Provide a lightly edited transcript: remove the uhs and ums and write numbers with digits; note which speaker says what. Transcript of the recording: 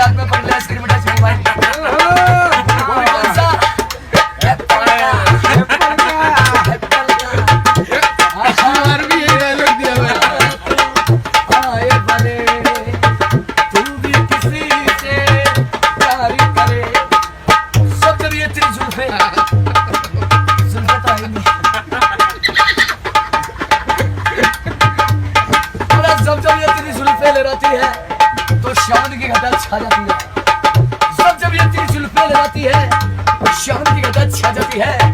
Speaker 1: आग में पकड़ लिया सिर में टच मोबाइल कौन सा एप्पल का
Speaker 2: और भी यही डायलॉग दिया हुआ है।
Speaker 1: आए बने तू भी किसी से प्यार करे सब जब ये तेरी जुल्फे जुल्फे तो आई नहीं जब जब ये तेरी जुल्फे लहराती है तो शाम की घटा छा जाती है जब जब ये तेरी जुल्फे लहराती है शाम की घटा छा जाती है